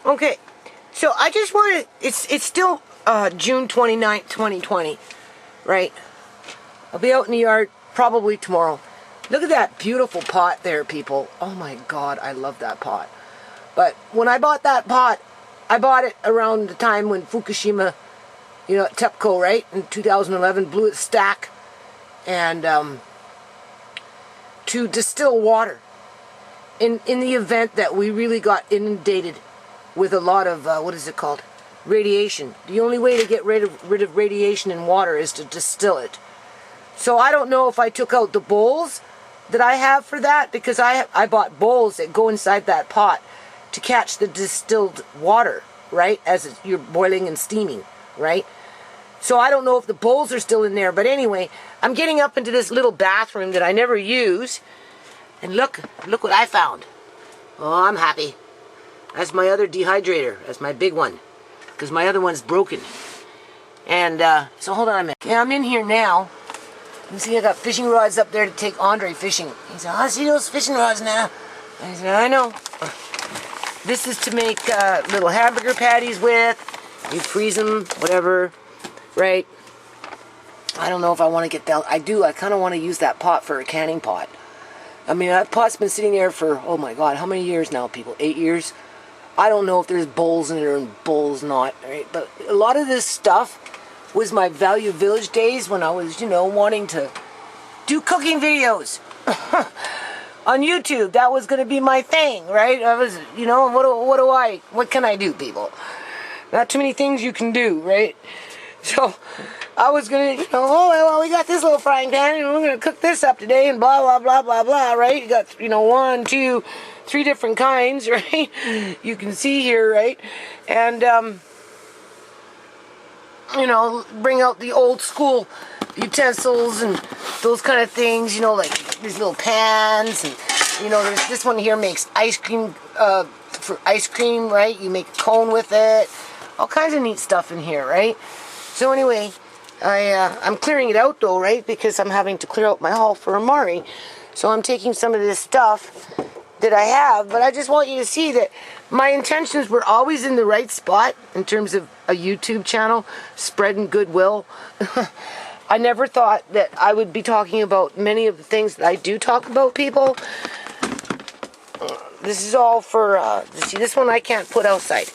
Okay, so I just wanted, it's still June 29th, 2020, right? I'll be out in the yard probably tomorrow. Look at that beautiful pot there, people. Oh my God, I love that pot. But when I bought that pot, I bought it around the time when Fukushima, you know, TEPCO, right, in 2011, blew its stack, and to distill water in the event that we really got inundated with a lot of, what is it called, radiation. The only way to get rid of radiation in water is to distill it. So I don't know if I took out the bowls that I have for that, because I bought bowls that go inside that pot to catch the distilled water, right, as you're boiling and steaming, right? So I don't know if the bowls are still in there, but anyway, I'm getting up into this little bathroom that I never use, and look what I found. Oh, I'm happy. That's my other dehydrator. That's my big one, because my other one's broken. And so hold on a minute. Yeah, I'm in here now. You can see I got fishing rods up there to take Andre fishing. He said, I see those fishing rods now. I said, I know. This is to make little hamburger patties with. You freeze them, whatever, right? I don't know if I want to get that. I do. I kind of want to use that pot for a canning pot. I mean, that pot's been sitting there for, oh my God, how many years now, people? 8 years? I don't know if there's bowls in there and bowls not, right? But a lot of this stuff was my Value Village days when I was, you know, wanting to do cooking videos on YouTube. That was going to be my thing, right? I was, you know, what can I do, people? Not too many things you can do, right? So I was going to, you know, oh, well, we got this little frying pan and we're going to cook this up today and blah, blah, blah, blah, blah, right? You got, you know, 1, 2, 3 different kinds, right? You can see here, right? And, you know, bring out the old school utensils and those kind of things, you know, like these little pans, and, you know, there's this one here makes ice cream, for ice cream, right? You make a cone with it. All kinds of neat stuff in here, right? So anyway, I'm clearing it out though, right? Because I'm having to clear out my haul for Amari. So I'm taking some of this stuff that I have, but I just want you to see that my intentions were always in the right spot in terms of a YouTube channel, spreading goodwill. I never thought that I would be talking about many of the things that I do talk about, people. This is all for, see, this one I can't put outside,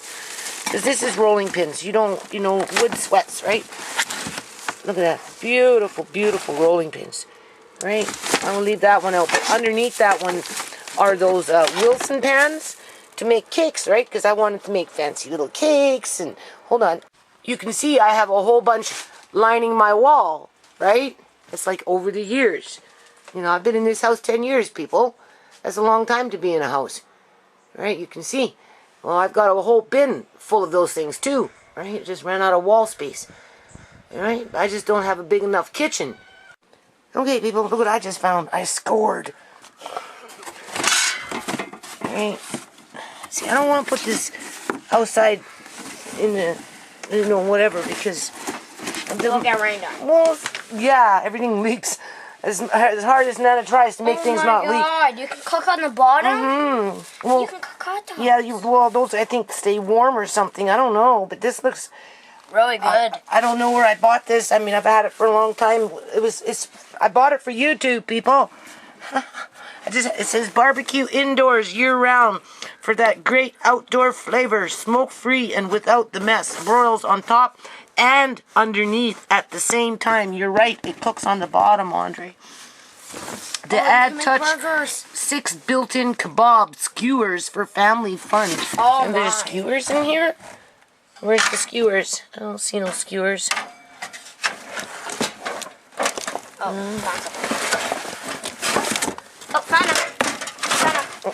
because this is rolling pins. You don't, you know, wood sweats, right? Look at that. Beautiful, beautiful rolling pins, right? I'm going to leave that one out. But underneath that one are those Wilson pans to make cakes, right? Because I wanted to make fancy little cakes. And hold on. You can see I have a whole bunch lining my wall, right? It's like over the years. You know, I've been in this house 10 years, people. That's a long time to be in a house, right? You can see. Well, I've got a whole bin full of those things too, right? It just ran out of wall space, right? I just don't have a big enough kitchen. Okay, people, look what I just found. I scored. Right? See, I don't want to put this outside in the, you know, whatever, because it won't get rained on. Well, yeah, everything leaks. As hard as Nana tries to make things not leak. Oh my God, you can cook on the bottom? Mm-hmm. Well, you can cook hot dogs. Yeah, well, those I think stay warm or something. I don't know, but this looks really good. I don't know where I bought this. I mean, I've had it for a long time. I bought it for YouTube, people. It says barbecue indoors year-round for that great outdoor flavor, smoke-free and without the mess. Broils on top and underneath at the same time. You're right, it cooks on the bottom, Andre. The add touch, 6 built-in kebab skewers for family fun. Oh, and there's skewers in here? Where's the skewers? I don't see no skewers.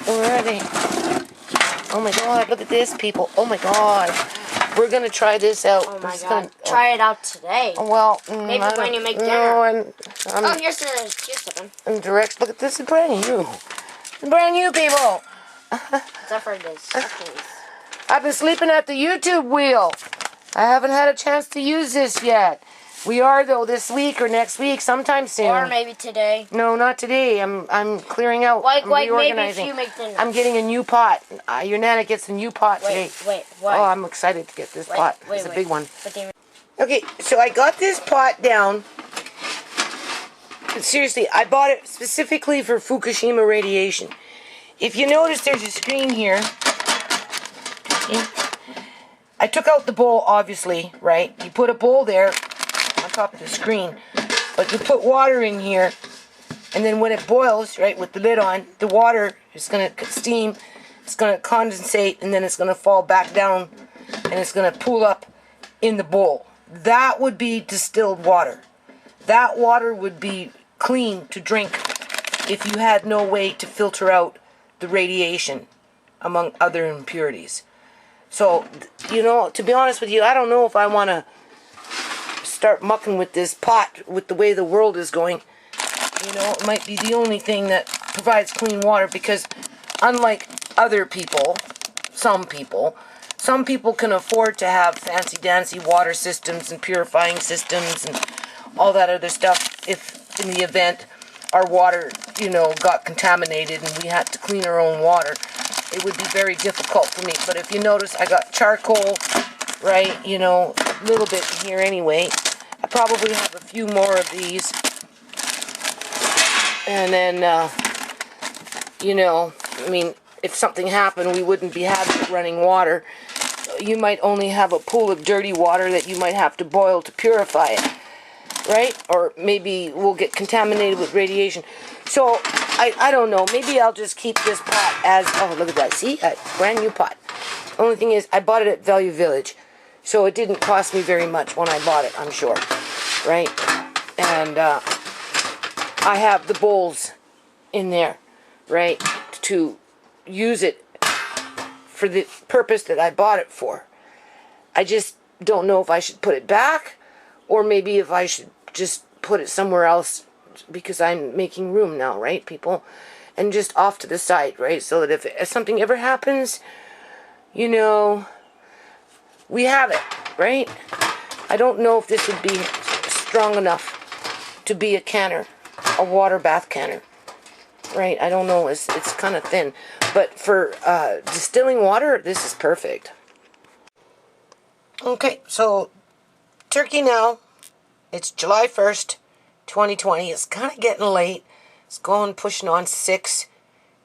Where are they? Oh my God, look at this, people. Oh my God. We're going to try this out. Oh my God. Try it out today. Well, maybe when you make dinner. No, here's something. I'm direct. Look at this. It's brand new. It's brand new, people. Except for this. I've been sleeping at the YouTube wheel. I haven't had a chance to use this yet. We are, though, this week or next week, sometime soon. Or maybe today. No, not today. I'm clearing out. Like I'm maybe reorganizing. if you make dinner. I'm getting a new pot. Your Nana gets a new pot today. Wait, why? Oh, I'm excited to get this pot. It's a big one. Okay, so I got this pot down. Seriously, I bought it specifically for Fukushima radiation. If you notice, there's a screen here. Okay. I took out the bowl, obviously, right? You put a bowl there on top of the screen. But you put water in here, and then when it boils, right, with the lid on, the water is going to steam, it's going to condensate, and then it's going to fall back down, and it's going to pool up in the bowl. That would be distilled water. That water would be clean to drink if you had no way to filter out the radiation, among other impurities. So, you know, to be honest with you, I don't know if I want to start mucking with this pot with the way the world is going. You know, it might be the only thing that provides clean water, because unlike other people, some people can afford to have fancy-dancy water systems and purifying systems and all that other stuff if, in the event, our water, you know, got contaminated and we had to clean our own water. It would be very difficult for me. But if you notice, I got charcoal, right, you know, a little bit here anyway. I probably have a few more of these. And then, you know, I mean, if something happened, we wouldn't be having running water. You might only have a pool of dirty water that you might have to boil to purify it, right? Or maybe we'll get contaminated with radiation. So, I don't know. Maybe I'll just keep this pot as... Oh, look at that. See? A brand new pot. Only thing is, I bought it at Value Village. So it didn't cost me very much when I bought it, I'm sure. Right? And I have the bowls in there, right? To use it for the purpose that I bought it for. I just don't know if I should put it back, or maybe if I should just put it somewhere else, because I'm making room now, right, people? And just off to the side, right? So that if something ever happens, you know, we have it, right? I don't know if this would be strong enough to be a canner, a water bath canner, right? I don't know. It's kind of thin. But for distilling water, this is perfect. Okay, so turkey now. It's July 1st, 2020. It's kind of getting late. It's going pushing on 6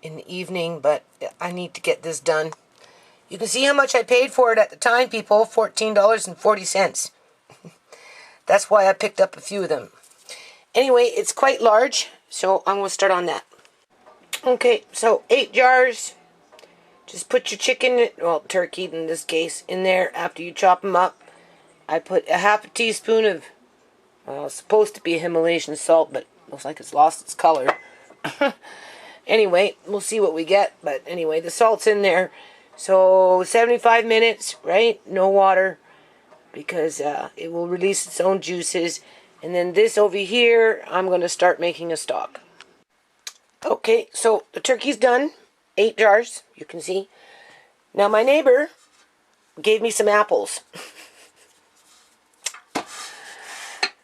in the evening, but I need to get this done. You can see how much I paid for it at the time, people. $14.40. That's why I picked up a few of them. Anyway, it's quite large, so I'm going to start on that. Okay, so 8 jars. Just put your chicken, well, turkey in this case, in there after you chop them up. I put a half a teaspoon of, well, it's supposed to be Himalayan salt, but looks like it's lost its color. Anyway, we'll see what we get. But anyway, the salt's in there. So 75 minutes, right? No water, because it will release its own juices. And then this over here, I'm going to start making a stock. Okay, so the turkey's done. 8 jars, you can see. Now my neighbor gave me some apples.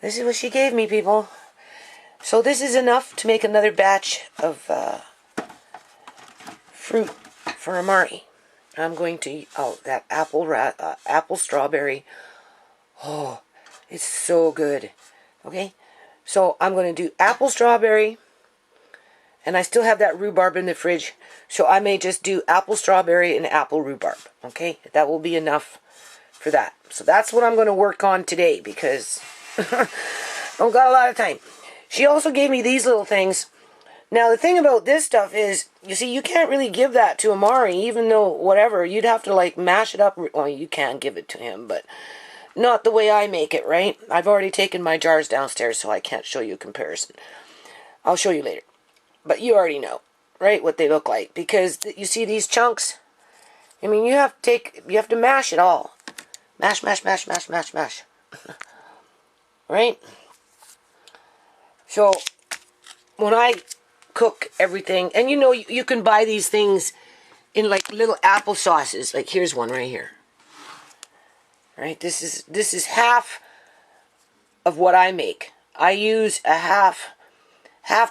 This is what she gave me, people. So this is enough to make another batch of fruit for Amari. I'm going to eat, oh, that apple strawberry. Oh, it's so good. Okay, so I'm going to do apple strawberry. And I still have that rhubarb in the fridge. So I may just do apple strawberry and apple rhubarb. Okay, that will be enough for that. So that's what I'm going to work on today, because I don't got a lot of time. She also gave me these little things. Now the thing about this stuff is, you see, you can't really give that to Amari, even though whatever, you'd have to like mash it up. Well, you can give it to him, but not the way I make it, right? I've already taken my jars downstairs, so I can't show you a comparison. I'll show you later. But you already know, right, what they look like. Because you see these chunks? I mean, you have to mash it all. Mash, mash, mash, mash, mash, mash. Right? So, when I cook everything, and you know, you can buy these things in like little apple sauces. Like here's one right here. Right? This is half of what I make. I use a half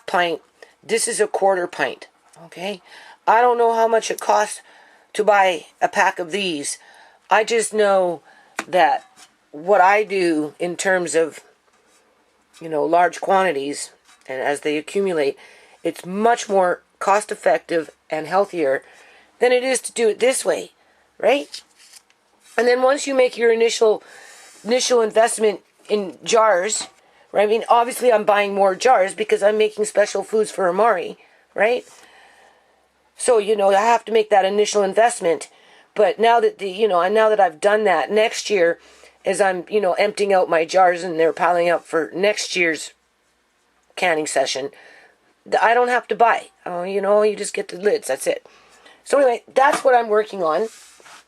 pint. This is a quarter pint. Okay? I don't know how much it costs to buy a pack of these. I just know that what I do in terms of, large quantities, and as they accumulate, it's much more cost effective and healthier than it is to do it this way, right? And then once you make your initial investment in jars, right? I mean, obviously I'm buying more jars because I'm making special foods for Amari, right? So, I have to make that initial investment. But now that now that I've done that, next year, as I'm, emptying out my jars and they're piling up for next year's canning session, I don't have to buy. You just get the lids. That's it. So anyway, that's what I'm working on.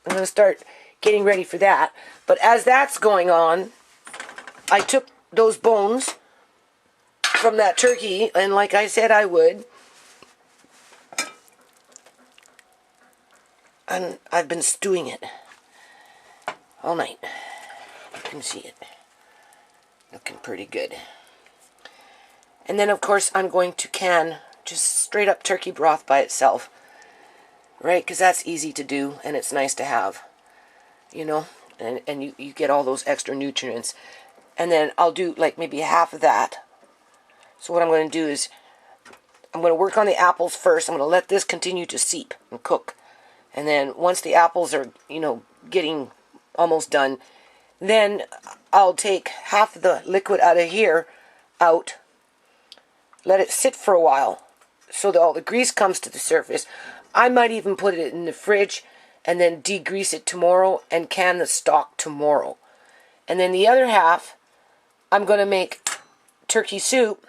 I'm going to start getting ready for that. But as that's going on, I took those bones from that turkey, and like I said I would, and I've been stewing it all night. You can see it. Looking pretty good. And then, of course, I'm going to can just straight up turkey broth by itself. Right? Because that's easy to do, and it's nice to have. And you get all those extra nutrients. And then I'll do, like, maybe half of that. So what I'm going to do is, I'm going to work on the apples first. I'm going to let this continue to seep and cook. And then once the apples are, getting almost done, then I'll take half of the liquid out of here out, let it sit for a while so that all the grease comes to the surface. I might even put it in the fridge and then degrease it tomorrow and can the stock tomorrow. And then the other half, I'm going to make turkey soup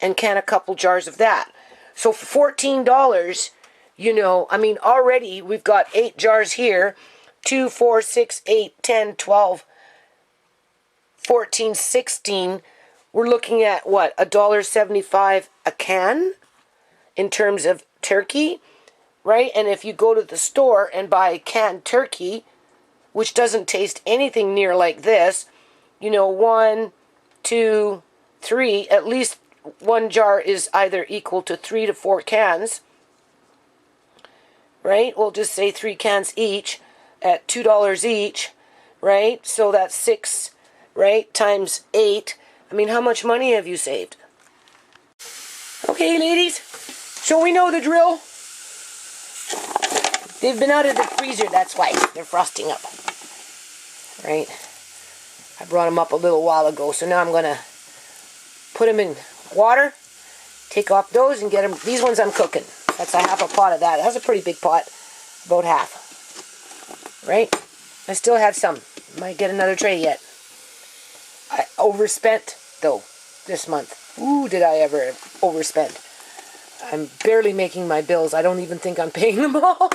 and can a couple jars of that. So for $14, already we've got 8 jars here. 2, 4, 6, 8, 10, 12, 14, 16. We're looking at what? $1.75 a can in terms of turkey, right? And if you go to the store and buy canned turkey, which doesn't taste anything near like this, 1, 2, 3, at least one jar is either equal to 3 to 4 cans. Right? We'll just say 3 cans each at $2 each, right? So that's 6, right? Times 8. I mean, how much money have you saved? Okay, ladies. So we know the drill. They've been out of the freezer, that's why. They're frosting up. Right? I brought them up a little while ago, so now I'm going to put them in water, take off those, and get them. These ones I'm cooking. That's a half a pot of that. That's a pretty big pot. About half. Right? I still have some. Might get another tray yet. I overspent, though, this month. Ooh, did I ever overspend. I'm barely making my bills. I don't even think I'm paying them all.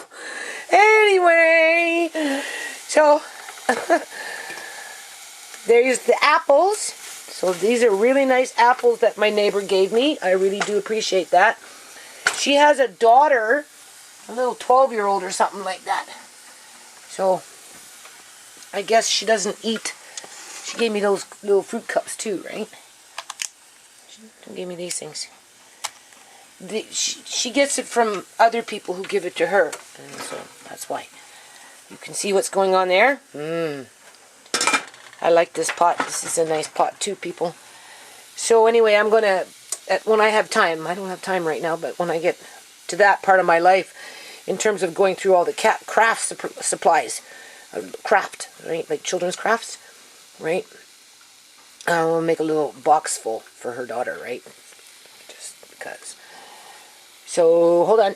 Anyway. So, there's the apples. So these are really nice apples that my neighbor gave me. I really do appreciate that. She has a daughter, a little 12-year-old or something like that. So, I guess she doesn't eat. She gave me those little fruit cups too, right? She gave me these things. She gets it from other people who give it to her. And so, that's why. You can see what's going on there. I like this pot. This is a nice pot too, people. So anyway, I'm going to, when I have time, I don't have time right now, but when I get to that part of my life, in terms of going through all the craft supplies, craft, right, like children's crafts, right, I'll make a little box full for her daughter, right, just because. So, hold on.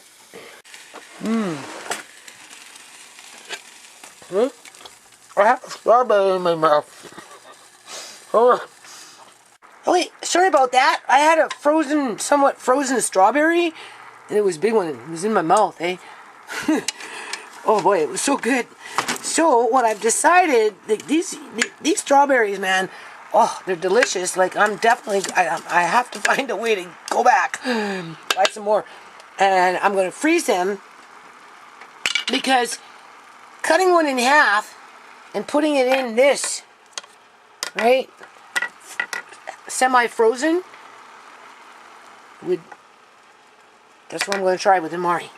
I have a strawberry in my mouth. Oh wait, sorry about that. I had a somewhat frozen strawberry, and it was a big one. It was in my mouth, eh? Oh boy, it was so good. So what I've decided, these strawberries, man, oh, they're delicious. Like I have to find a way to go back, buy some more, and I'm going to freeze them because cutting one in half and putting it in this, right? semi-frozen, that's what I'm going to try with Amari.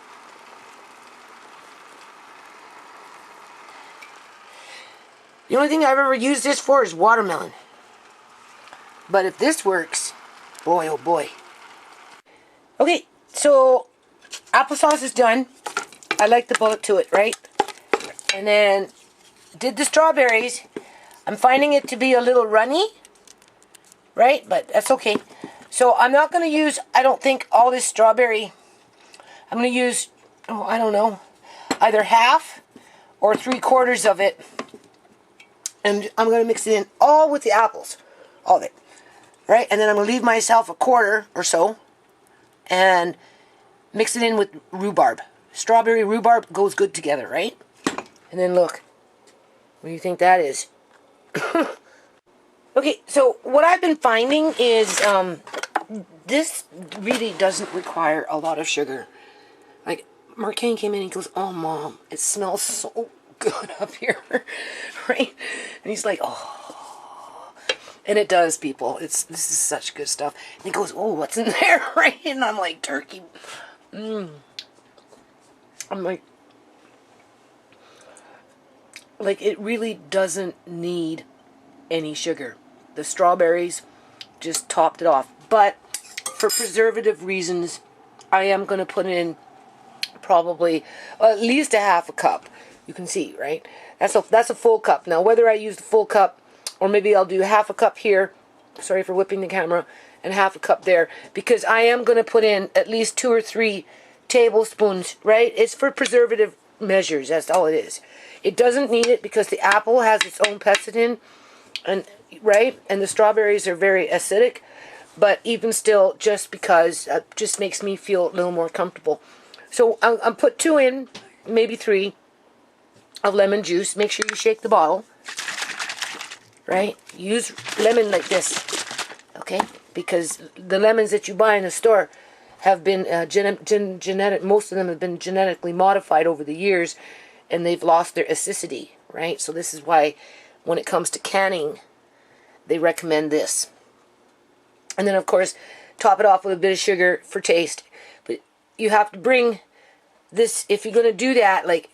The only thing I've ever used this for is watermelon. But if this works, boy oh boy. Okay, so applesauce is done. I like the bullet to it, right? And then did the strawberries. I'm finding it to be a little runny, right? But that's okay. So I'm not going to use, I don't think, all this strawberry. I'm going to use, oh, I don't know, either half or 3/4 of it. And I'm going to mix it in all with the apples. All of it. Right? And then I'm going to leave myself a 1/4 or so. And mix it in with rhubarb. Strawberry rhubarb goes good together, right? And then look. What do you think that is? Okay, so what I've been finding is this really doesn't require a lot of sugar. Like, Marquine came in and he goes, "Oh, Mom, it smells so good up here." Right? And he's like, "Oh." And it does, people. This is such good stuff. And he goes, "Oh, what's in there?" Right? And I'm like, "Turkey." I'm like, it really doesn't need any sugar. The strawberries just topped it off. But for preservative reasons, I am going to put in probably at least a half a cup. You can see, right? That's a full cup. Now, whether I use the full cup or maybe I'll do half a cup here, sorry for whipping the camera, and half a cup there, because I am going to put in at least 2 or 3 tablespoons, right? It's for preservative measures. That's all it is. It doesn't need it because the apple has its own pectin, and right, and the strawberries are very acidic. But even still, just because it just makes me feel a little more comfortable. So I'll put 2 in, maybe 3 of lemon juice. Make sure you shake the bottle, right? Use lemon like this, okay? Because the lemons that you buy in the store have been genetic. Most of them have been genetically modified over the years, and they've lost their acidity, right? So this is why, when it comes to canning, they recommend this. And then, of course, top it off with a bit of sugar for taste. But you have to bring this, if you're going to do that, like,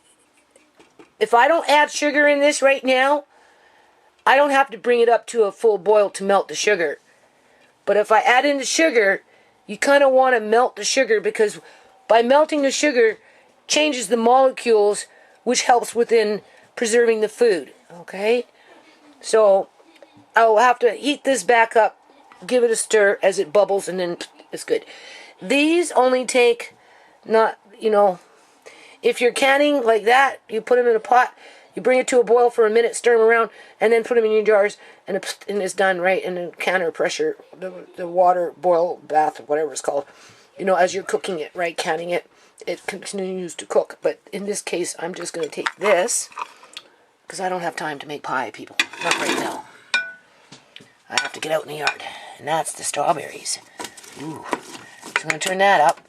if I don't add sugar in this right now, I don't have to bring it up to a full boil to melt the sugar. But if I add in the sugar, you kind of want to melt the sugar, because by melting the sugar changes the molecules, which helps within preserving the food, okay? So I'll have to heat this back up, give it a stir as it bubbles, and then it's good. These only take, not, if you're canning like that, you put them in a pot, you bring it to a boil for a minute, stir them around, and then put them in your jars, and it's done, right? And then canner pressure, the water boil bath, or whatever it's called, as you're cooking it, right, canning it, it continues to cook. But in this case, I'm just going to take this, because I don't have time to make pie, people. Not right now. I have to get out in the yard. And that's the strawberries. Ooh. So I'm going to turn that up.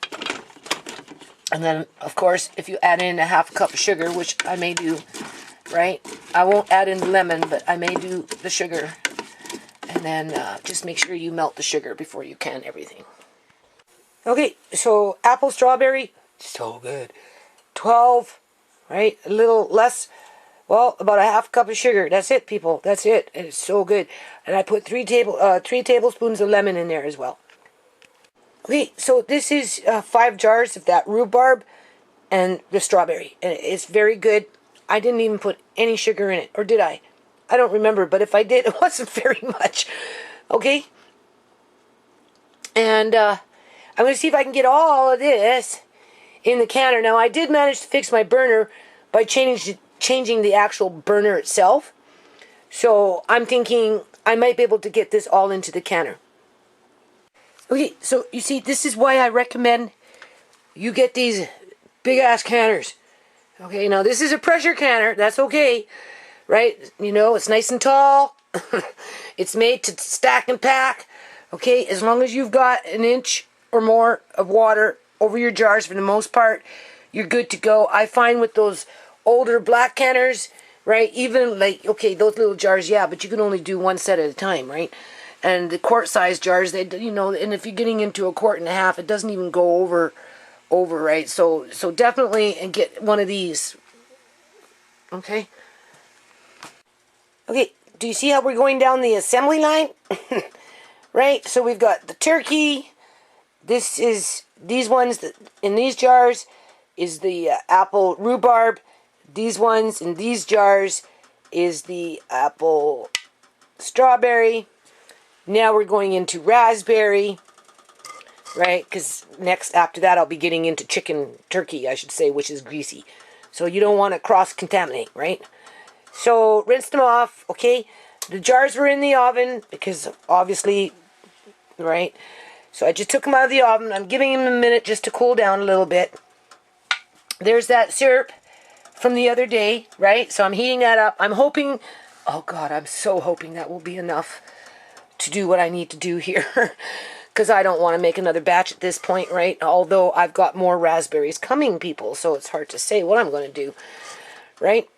And then, of course, if you add in a half a cup of sugar, which I may do, right? I won't add in the lemon, but I may do the sugar. And then just make sure you melt the sugar before you can everything. Okay, so apple strawberry, so good. 12, right? A little less. Well, about a half cup of sugar. That's it, people. That's it. And it's so good. And I put 3 tablespoons of lemon in there as well. Okay, so this is 5 jars of that rhubarb and the strawberry. And it's very good. I didn't even put any sugar in it. Or did I? I don't remember. But if I did, it wasn't very much. Okay? And I'm going to see if I can get all of this in the canner. Now, I did manage to fix my burner by changing the actual burner itself. So I'm thinking I might be able to get this all into the canner. Okay, so you see, this is why I recommend you get these big ass canners. Okay, now this is a pressure canner. That's okay, right? It's nice and tall. It's made to stack and pack. Okay, as long as you've got an inch or more of water over your jars, for the most part, you're good to go. I find with those older black canners, right, even like, okay, those little jars, yeah, but you can only do one set at a time, right? And the quart-sized jars, they, you know, and if you're getting into a quart and a half, it doesn't even go over, right? So definitely get one of these. Okay. Okay, do you see how we're going down the assembly line? Right? So we've got the turkey. This is, these ones that in these jars is the apple rhubarb. These ones in these jars is the apple strawberry. Now we're going into raspberry, right? Because next, after that, I'll be getting into turkey, I should say, which is greasy. So you don't want to cross-contaminate, right? So rinse them off, okay? The jars were in the oven because obviously, right? So I just took them out of the oven. I'm giving them a minute just to cool down a little bit. There's that syrup from the other day, right? So I'm heating that up. I'm hoping, oh God, I'm so hoping that will be enough to do what I need to do here. Because I don't want to make another batch at this point, right? Although I've got more raspberries coming, people. So it's hard to say what I'm going to do, right?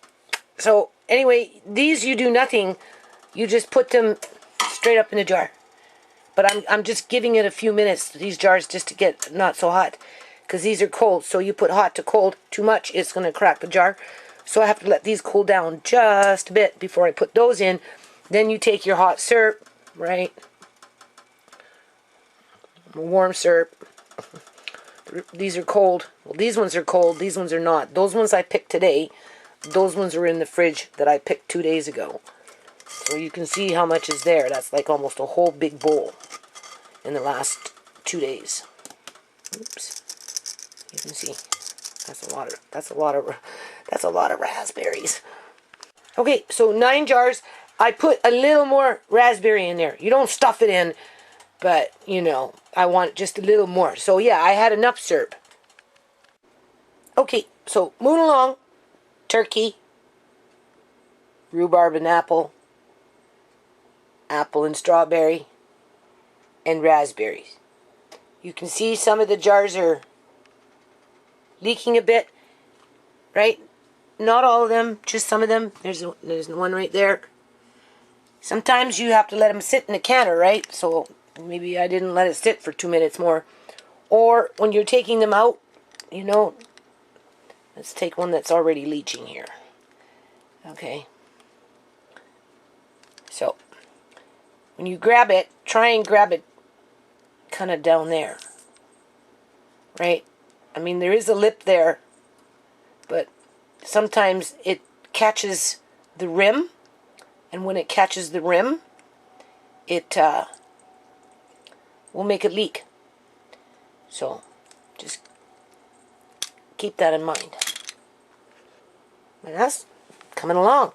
So anyway, these you do nothing. You just put them straight up in a jar. But I'm just giving it a few minutes, these jars, just to get not so hot. Because these are cold. So you put hot to cold too much, it's going to crack the jar. So I have to let these cool down just a bit before I put those in. Then you take your hot syrup, right? Warm syrup. These are cold. Well, these ones are cold. These ones are not. Those ones I picked today. Those ones are in the fridge that I picked 2 days ago. So you can see how much is there. That's like almost a whole big bowl in the last 2 days. Oops. You can see. That's a lot of raspberries. Okay, so 9 jars. I put a little more raspberry in there. You don't stuff it in, but you know, I want just a little more. So yeah, I had enough syrup. Okay, so moving along. Turkey, rhubarb and apple and strawberry, and raspberries. You can see some of the jars are leaking a bit, right? Not all of them, just some of them. There's one right there. Sometimes you have to let them sit in a canner, right? So maybe I didn't let it sit for 2 minutes more. Or when you're taking them out, you know, let's take one that's already leaching here. Okay. So, when you grab it, try and grab it kind of down there. Right? I mean, there is a lip there, but sometimes it catches the rim, and when it catches the rim, it will make it leak. So, just keep that in mind. And that's coming along.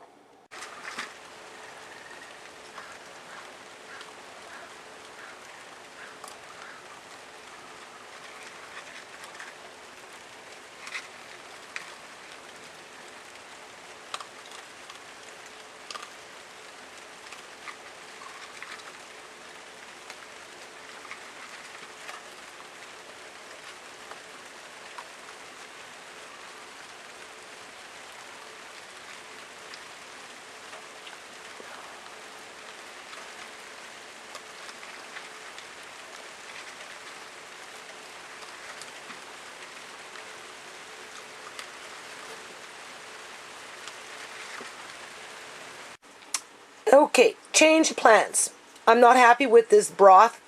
Okay, change of plans. I'm not happy with this broth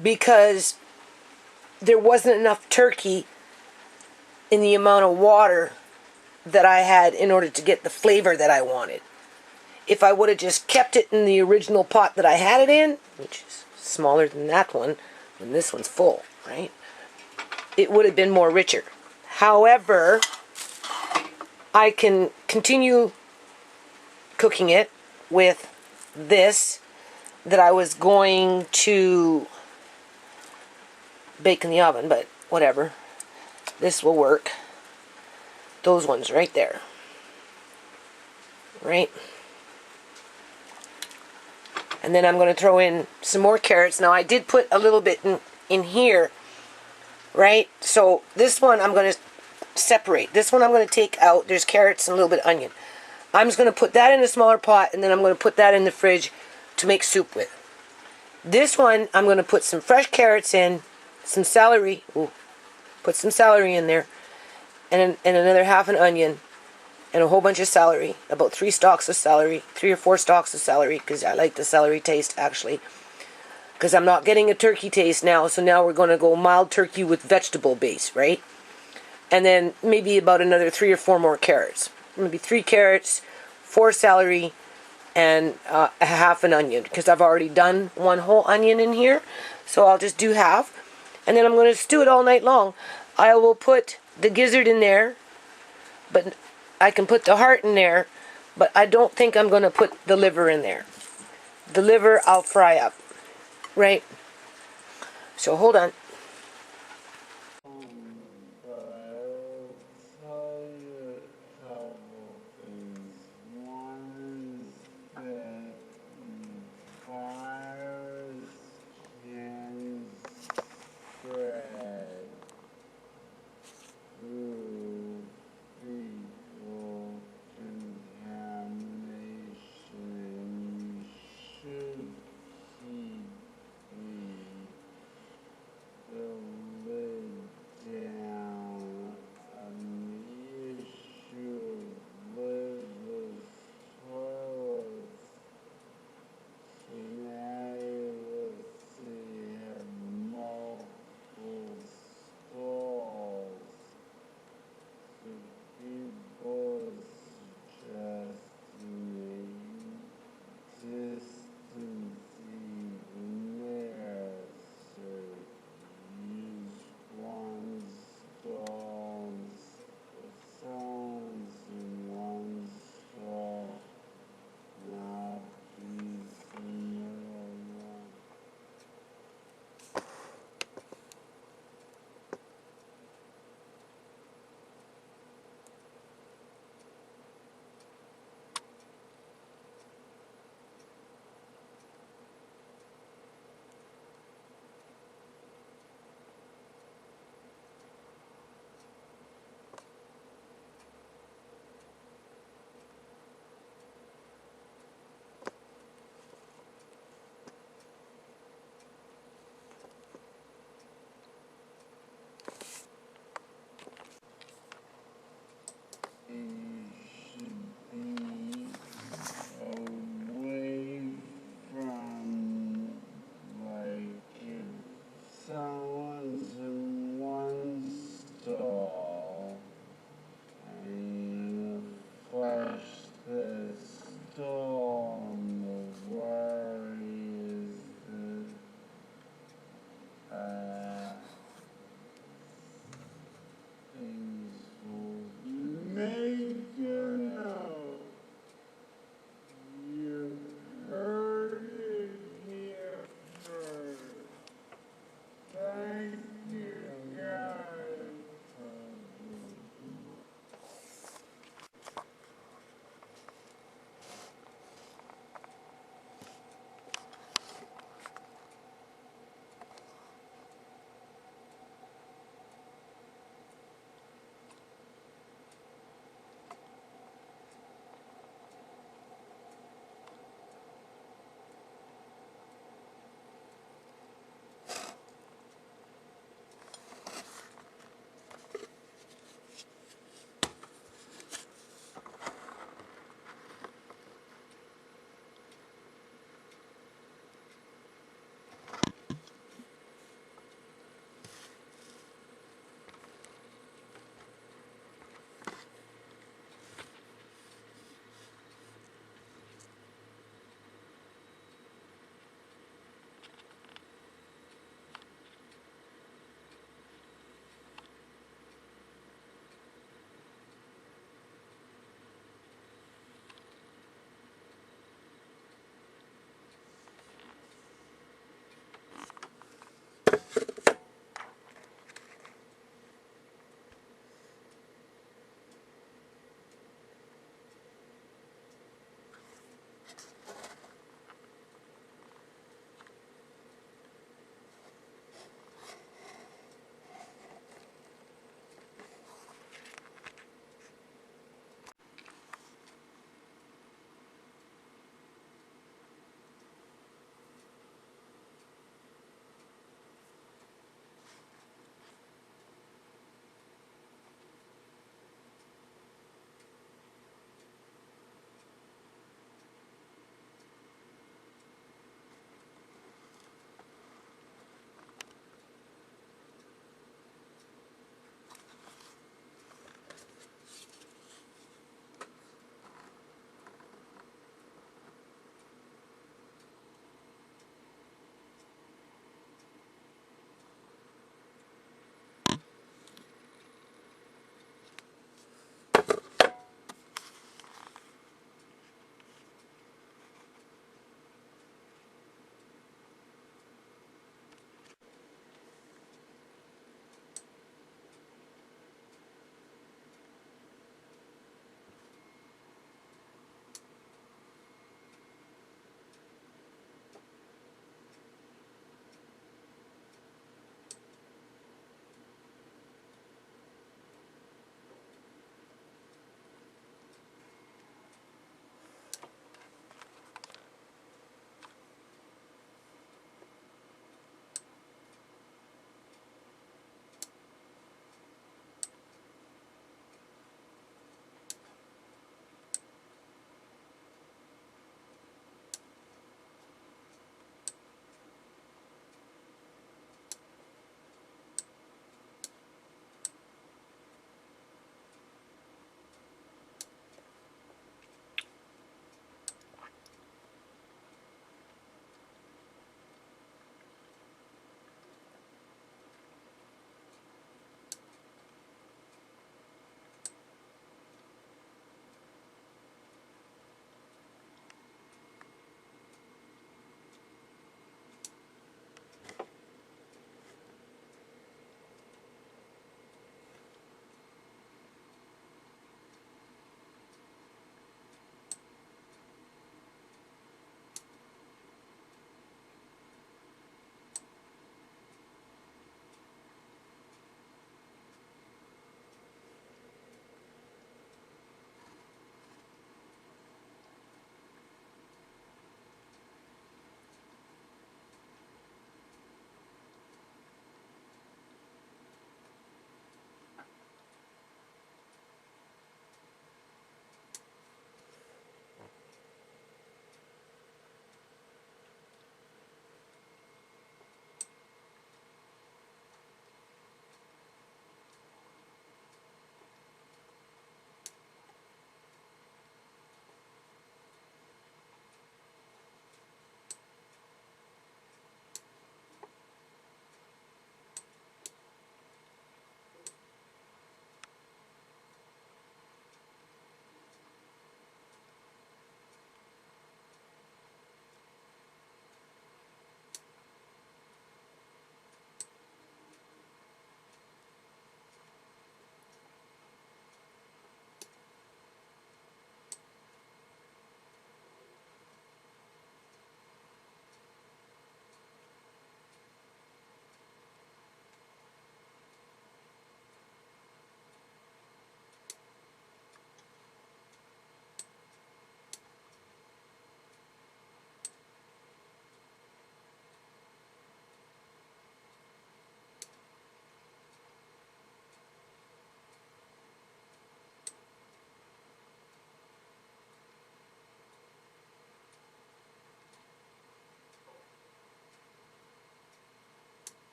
because there wasn't enough turkey in the amount of water that I had in order to get the flavor that I wanted. If I would have just kept it in the original pot that I had it in, which is smaller than that one, and this one's full, right? It would have been more richer. However, I can continue cooking it with this that I was going to bake in the oven, but whatever. This will work. Those ones right there. Right? And then I'm going to throw in some more carrots. Now I did put a little bit in here, right? So this one I'm going to separate. This one I'm going to take out. There's carrots and a little bit of onion. I'm just going to put that in a smaller pot, and then I'm going to put that in the fridge to make soup with. This one, I'm going to put some fresh carrots in, some celery. Ooh, put some celery in there, and another half an onion, and a whole bunch of celery. About 3 stalks of celery, 3 or 4 stalks of celery, because I like the celery taste actually. Because I'm not getting a turkey taste now, so now we're going to go mild turkey with vegetable base, right? And then maybe about another 3 or 4 more carrots. Maybe 3 carrots, 4 celery, and a half an onion, because I've already done 1 whole onion in here, so I'll just do half. And then I'm going to stew it all night long. I will put the gizzard in there, but I can put the heart in there, but I don't think I'm going to put the liver in there. The liver I'll fry up, right? So hold on.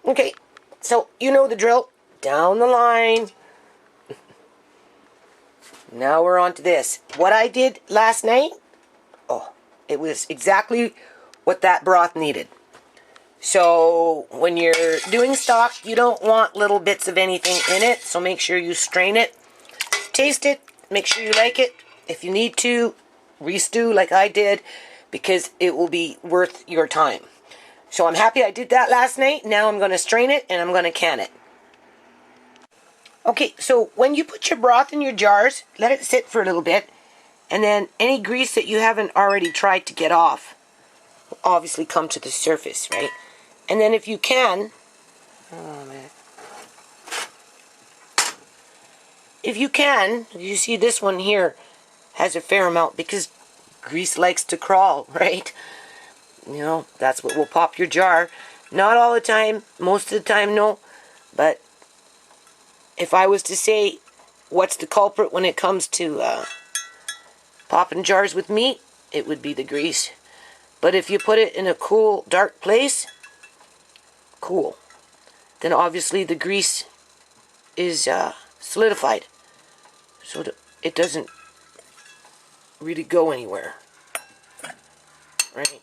Okay, so you know the drill. Down the line. Now we're on to this. What I did last night, oh, it was exactly what that broth needed. So when you're doing stock, you don't want little bits of anything in it, so make sure you strain it. Taste it, make sure you like it. If you need to, re-stew like I did, because it will be worth your time. So I'm happy I did that last night. Now I'm going to strain it and I'm going to can it. Okay, so when you put your broth in your jars, let it sit for a little bit, and then any grease that you haven't already tried to get off will obviously come to the surface, right? And then if you can, oh man, if you can, you see this one here has a fair amount because grease likes to crawl, right? You know, that's what will pop your jar. Not all the time, most of the time, no, but if I was to say what's the culprit when it comes to popping jars with meat, it would be the grease. But if you put it in a cool, dark place, cool, then obviously the grease is solidified. So it doesn't really go anywhere. Right?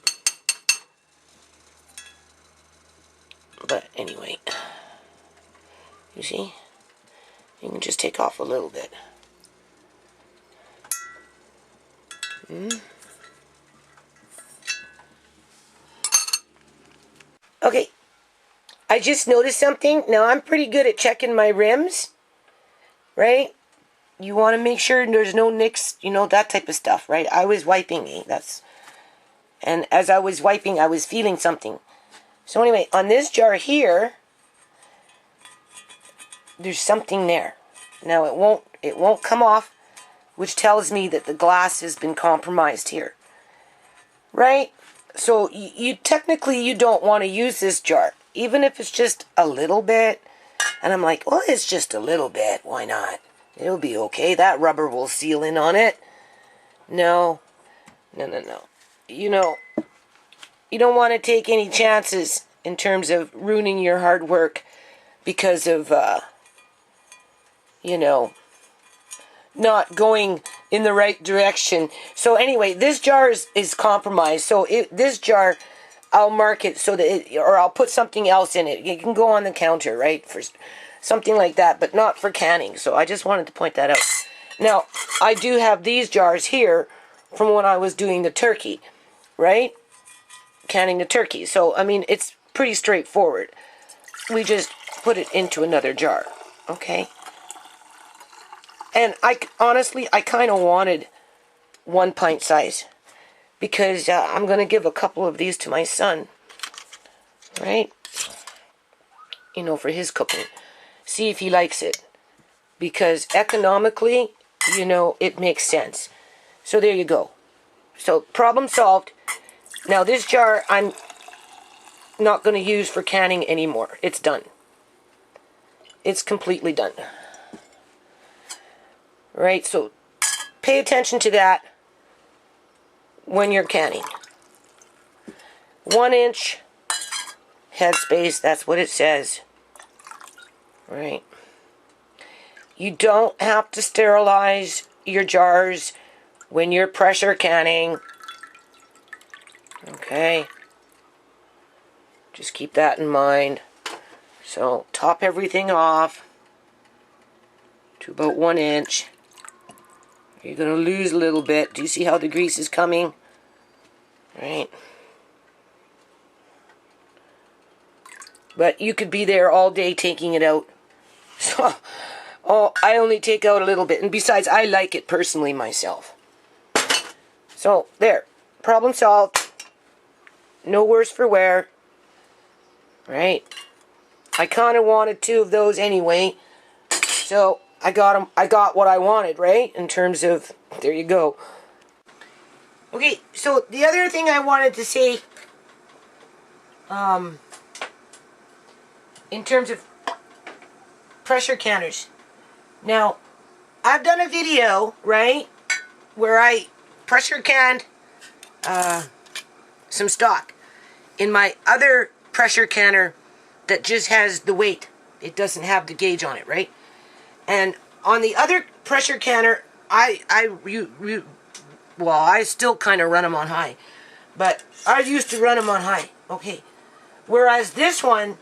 But anyway, you see? You can just take off a little bit. Okay, I just noticed something. Now, I'm pretty good at checking my rims, right? You want to make sure there's no nicks, you know, that type of stuff, right? I was wiping, and as I was wiping, I was feeling something. So anyway, on this jar here, there's something there. Now it won't come off, which tells me that the glass has been compromised here. Right? So you technically you don't want to use this jar, even if it's just a little bit. And I'm like, well, it's just a little bit. Why not? It'll be okay. That rubber will seal in on it. No. You know, you don't want to take any chances in terms of ruining your hard work because of you know, not going in the right direction. So anyway, this jar is compromised. So this jar, I'll mark it so that or I'll put something else in it. It can go on the counter, right, for something like that, but not for canning. So I just wanted to point that out. Now, I do have these jars here from when I was doing the turkey, right? Canning the turkey. So, I mean, it's pretty straightforward. We just put it into another jar, okay? And honestly, I kind of wanted 1 pint size because I'm going to give a couple of these to my son, right? You know, for his cooking. See if he likes it. Because economically, you know, it makes sense. So there you go. So problem solved. Now this jar I'm not going to use for canning anymore. It's done. It's completely done. Right, so pay attention to that when you're canning. 1 inch headspace, that's what it says. Right. You don't have to sterilize your jars when you're pressure canning. Okay. Just keep that in mind. So top everything off to about 1 inch. You're going to lose a little bit. Do you see how the grease is coming? Right. But you could be there all day taking it out. So, I only take out a little bit. And besides, I like it personally myself. So, there. Problem solved. No worse for wear. Right. I kind of wanted 2 of those anyway. So, I got them. I got what I wanted, right? In terms of, there you go. Okay, so the other thing I wanted to say, in terms of pressure canners. Now, I've done a video, right, where I pressure canned some stock. In my other pressure canner that just has the weight. It doesn't have the gauge on it, right? And on the other pressure canner, I still kind of run them on high. But I used to run them on high. Okay. Whereas this one,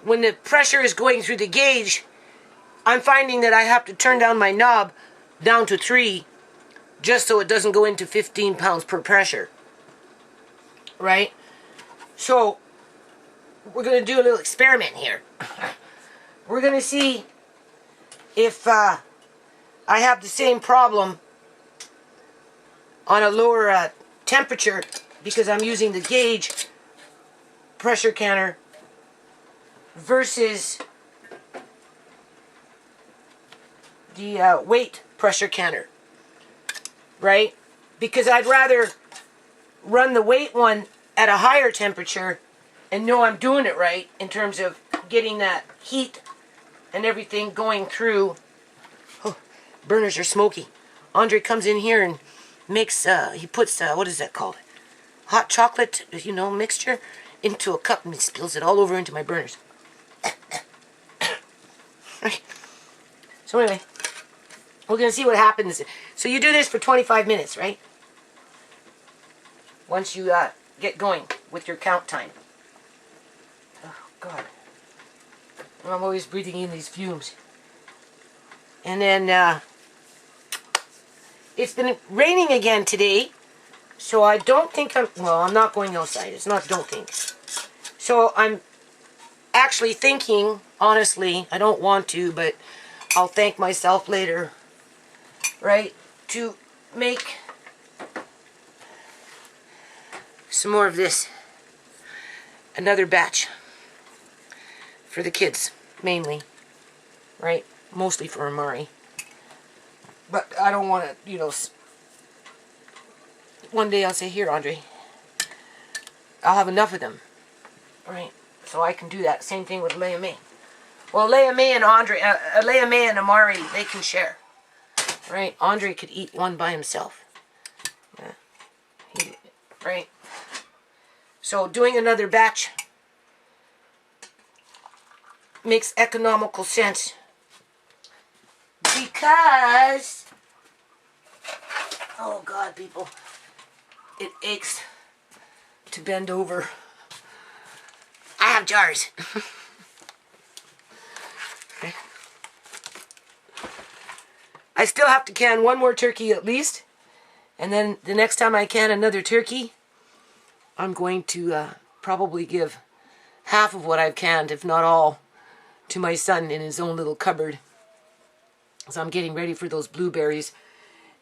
when the pressure is going through the gauge, I'm finding that I have to turn down my knob down to 3 just so it doesn't go into 15 pounds per pressure. Right? So, we're going to do a little experiment here. We're going to see if I have the same problem on a lower temperature because I'm using the gauge pressure canner versus the weight pressure canner, right? Because I'd rather run the weight one at a higher temperature and know I'm doing it right in terms of getting that heat and everything going through. Oh, burners are smoky. Andre comes in here and makes, he puts, what is that called? Hot chocolate, mixture into a cup and he spills it all over into my burners. So anyway, we're going to see what happens. So you do this for 25 minutes, right? Once you get going with your count time. Oh, God. I'm always breathing in these fumes. And then, it's been raining again today. So I don't think I'm not going outside. It's not don't think. So I'm actually thinking, honestly, I don't want to, but I'll thank myself later, right, to make some more of this. Another batch for the kids, mainly, right? Mostly for Amari. But I don't want to, one day I'll say, here, Andre, I'll have enough of them, right? So I can do that. Same thing with Leia May. Well, Leia May and Amari, they can share, right? Andre could eat one by himself, right? So doing another batch makes economical sense because, oh God, people, it aches to bend over. I have jars. Okay. I still have to can one more turkey at least, and then the next time I can another turkey, I'm going to probably give half of what I've canned, if not all, to my son in his own little cupboard. So I'm getting ready for those blueberries.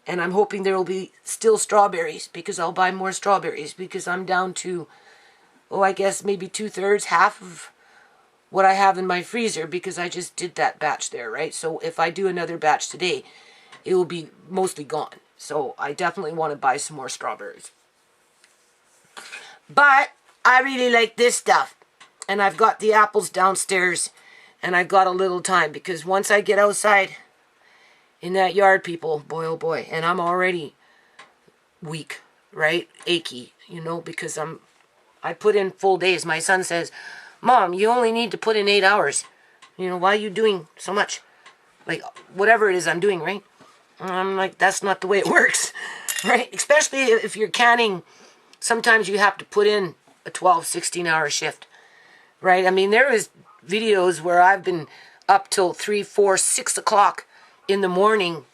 And I'm hoping there will be still strawberries, because I'll buy more strawberries, because I'm down to, I guess maybe 2/3, half of what I have in my freezer, because I just did that batch there, right? So if I do another batch today, it will be mostly gone. So I definitely want to buy some more strawberries. But I really like this stuff. And I've got the apples downstairs, and I've got a little time, because once I get outside in that yard, people, boy oh boy, and I'm already weak, right? Achy, because I put in full days. My son says, Mom, you only need to put in 8 hours. Why are you doing so much? Like, whatever it is I'm doing, right? And I'm like, that's not the way it works, right? Especially if you're canning, sometimes you have to put in a 12, 16-hour shift, right? I mean, there is videos where I've been up till 3, 4, 6 o'clock in the morning,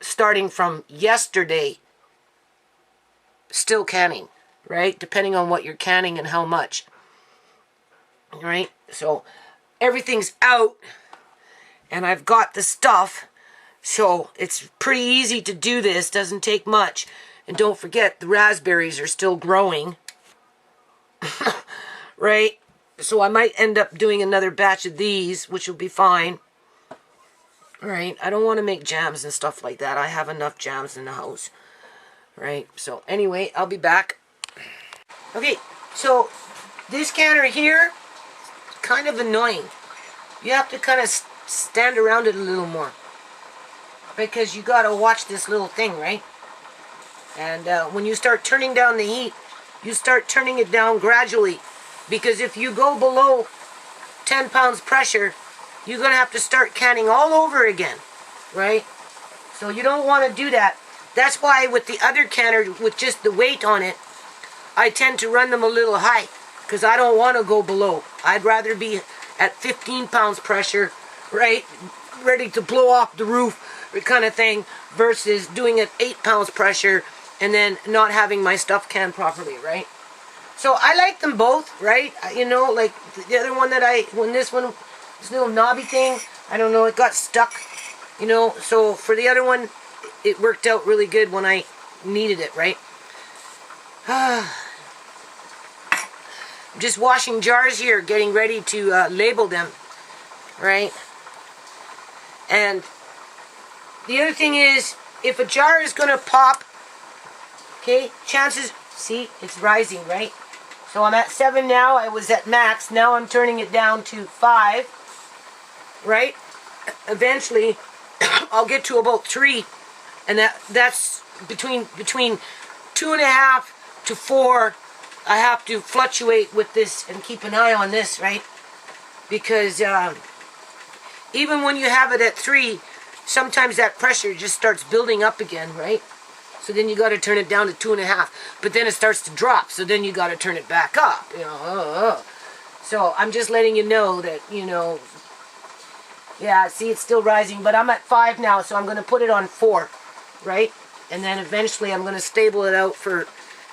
starting from yesterday, still canning, right? Depending on what you're canning and how much, right? So everything's out, and I've got the stuff, so it's pretty easy to do this. Doesn't take much. And don't forget, the raspberries are still growing, right? So I might end up doing another batch of these, which will be fine. Right, I don't want to make jams and stuff like that. I have enough jams in the house. Right, so anyway, I'll be back. Okay, so this canner here, kind of annoying. You have to kind of stand around it a little more, because you got to watch this little thing, right? And when you start turning down the heat, you start turning it down gradually, Because if you go below 10 pounds pressure, you're going to have to start canning all over again, right? So you don't want to do that. That's why with the other canner, with just the weight on it, I tend to run them a little high, because I don't want to go below. I'd rather be at 15 pounds pressure, right, ready to blow off the roof kind of thing, versus doing it 8 pounds pressure and then not having my stuff canned properly, right? So I like them both, right? You know, like the other one that this little knobby thing, I don't know, it got stuck, you know, so for the other one, it worked out really good when I needed it, right? I'm just washing jars here, getting ready to label them, right? And the other thing is, if a jar is going to pop, okay, chances, see, it's rising, right? So I'm at 7 now, I was at max, now I'm turning it down to 5, right? Eventually, I'll get to about 3, and that's between 2.5 to 4. I have to fluctuate with this and keep an eye on this, right? Because even when you have it at 3, sometimes that pressure just starts building up again, right? So then you got to turn it down to 2.5. But then it starts to drop, so then you got to turn it back up, you know. So I'm just letting you know that, you know, yeah, see, it's still rising, but I'm at 5 now, so I'm going to put it on 4, right? And then eventually I'm going to stable it out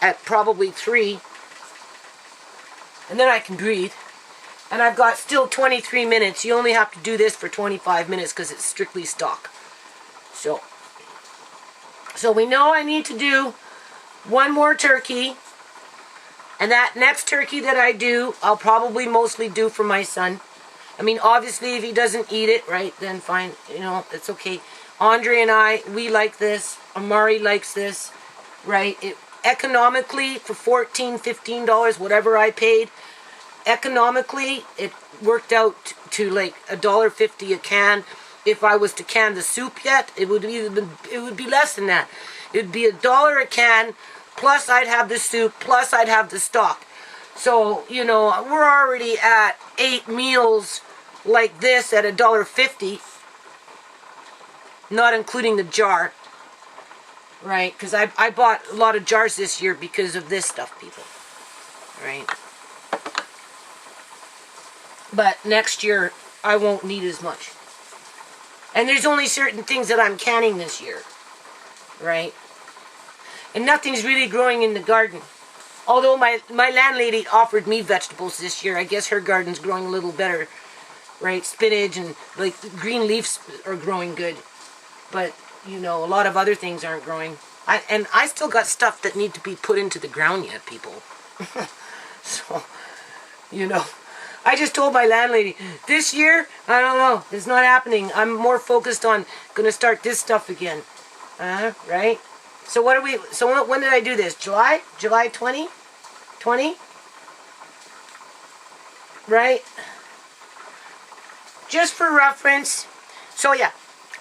at probably 3. And then I can breathe. And I've got still 23 minutes. You only have to do this for 25 minutes because it's strictly stock. So we know I need to do one more turkey. And that next turkey that I do, I'll probably mostly do for my son. I mean, obviously, if he doesn't eat it, right, then fine. You know, it's okay. Andre and I, we like this. Amari likes this, right? Economically, for $14, $15, whatever I paid, economically, it worked out to like $1.50 a can. If I was to can the soup yet, it would be less than that. It would be $1 a can, plus I'd have the soup, plus I'd have the stock. So, you know, we're already at 8 meals like this at $1.50, not including the jar, right? Because I bought a lot of jars this year because of this stuff, people, right? But next year, I won't need as much. And there's only certain things that I'm canning this year, right? And nothing's really growing in the garden. Although my landlady offered me vegetables this year. I guess her garden's growing a little better, right? Spinach and like green leaves are growing good. But, you know, a lot of other things aren't growing. I still got stuff that need to be put into the ground yet, people. So, you know, I just told my landlady, this year, I don't know, it's not happening. I'm more focused on going to start this stuff again. Right? So when did I do this? July? July 20? 20? Right? Just for reference. So yeah,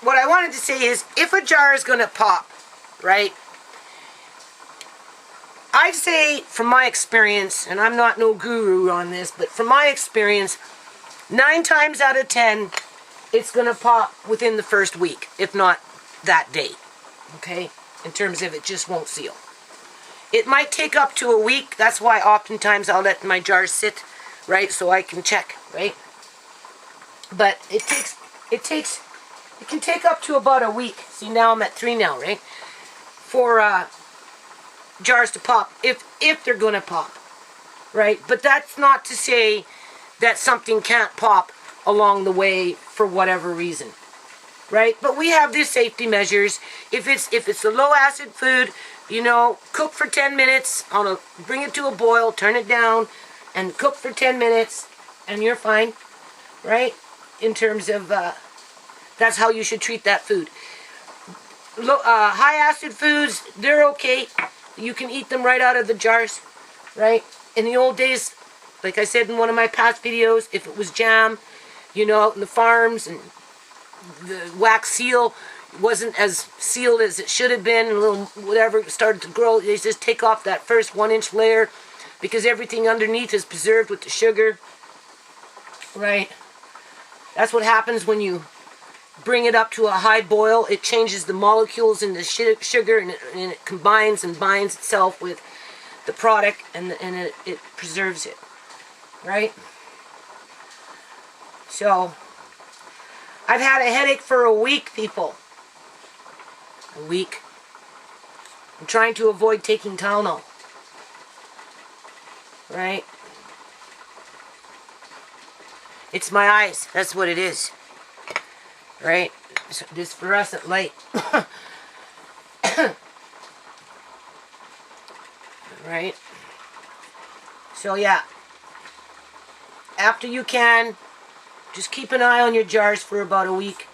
what I wanted to say is, if a jar is going to pop, right? I'd say, from my experience, and I'm not no guru on this, but from my experience, 9 times out of 10, it's going to pop within the first week, if not that day, okay? In terms of it just won't seal. It might take up to a week. That's why oftentimes I'll let my jars sit, right, so I can check, right? But it can take up to about a week. See, now I'm at 3 now, right? For jars to pop, if they're going to pop, right? But that's not to say that something can't pop along the way for whatever reason, right? But we have these safety measures. If it's a low acid food, you know, cook for 10 minutes, bring it to a boil, turn it down, and cook for 10 minutes, and you're fine, right? In terms of, that's how you should treat that food. High acid foods, they're okay. You can eat them right out of the jars, right? In the old days, like I said in one of my past videos, if it was jam, you know, out in the farms, and the wax seal wasn't as sealed as it should have been, and a little whatever started to grow, they just take off that first 1-inch layer, because everything underneath is preserved with the sugar, right? That's what happens when you bring it up to a high boil. It changes the molecules in the sugar, and it combines and binds itself with the product, and it preserves it, right? So, I've had a headache for a week, people. A week. I'm trying to avoid taking Tylenol, right? It's my eyes. That's what it is. Right? This fluorescent light. Right? So yeah. After you can, just keep an eye on your jars for about a week.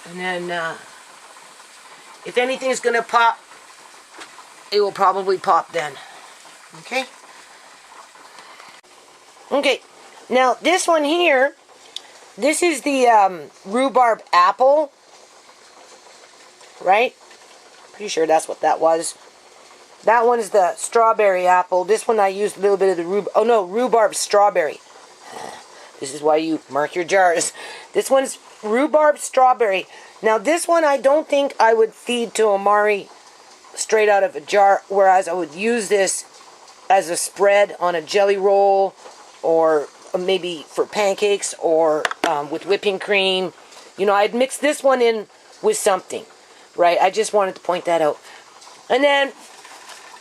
And then, if anything's gonna pop, it will probably pop then. Okay? Okay. Now, this one here, this is the rhubarb apple, right? Pretty sure that's what that was. That one is the strawberry apple. This one I used a little bit of the rhubarb strawberry. This is why you mark your jars. This one's rhubarb strawberry. Now, this one I don't think I would feed to Amari straight out of a jar, whereas I would use this as a spread on a jelly roll, or maybe for pancakes, or with whipping cream. You know, I'd mix this one in with something, right? I just wanted to point that out. And then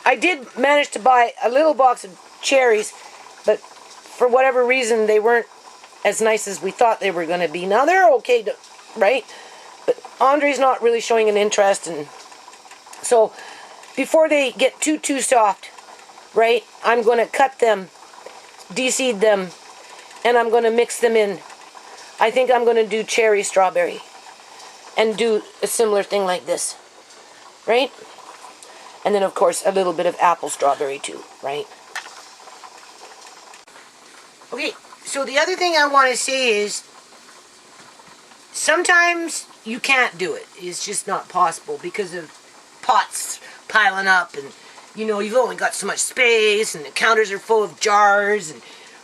I did manage to buy a little box of cherries, but for whatever reason they weren't as nice as we thought they were going to be. Now they're okay, right? But Andre's not really showing an interest, and so before they get too soft, right, I'm going to cut them, de-seed them, and I'm going to mix them in. I think I'm going to do cherry strawberry and do a similar thing like this, right? And then, of course, a little bit of apple strawberry too, right? Okay, so the other thing I want to say is sometimes you can't do it. It's just not possible because of pots piling up, and you know, you've only got so much space, and the counters are full of jars and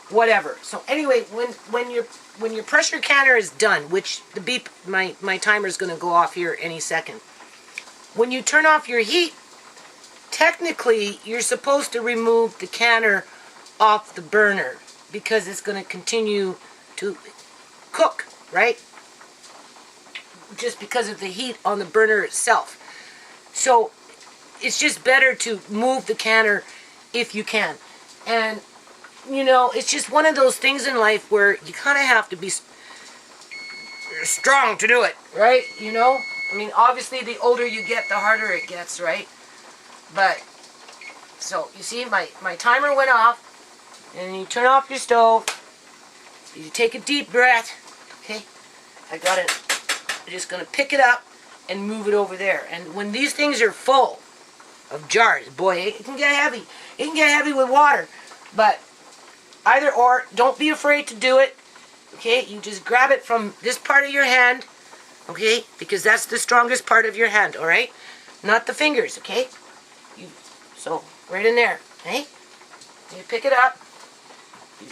whatever. So anyway, when your pressure canner is done, which the beep, my timer is going to go off here any second. When you turn off your heat, technically you're supposed to remove the canner off the burner because it's going to continue to cook, right? Just because of the heat on the burner itself. So it's just better to move the canner if you can. And you know, it's just one of those things in life where you kind of have to be strong to do it, right? You know? I mean, obviously, the older you get, the harder it gets, right? But, so, you see, my timer went off, and you turn off your stove, you take a deep breath, okay? I got it. I'm just going to pick it up and move it over there. And when these things are full of jars, boy, it can get heavy. It can get heavy with water, but either or, don't be afraid to do it, okay? You just grab it from this part of your hand, okay? Because that's the strongest part of your hand, all right? Not the fingers, okay? So, right in there, okay? You pick it up, you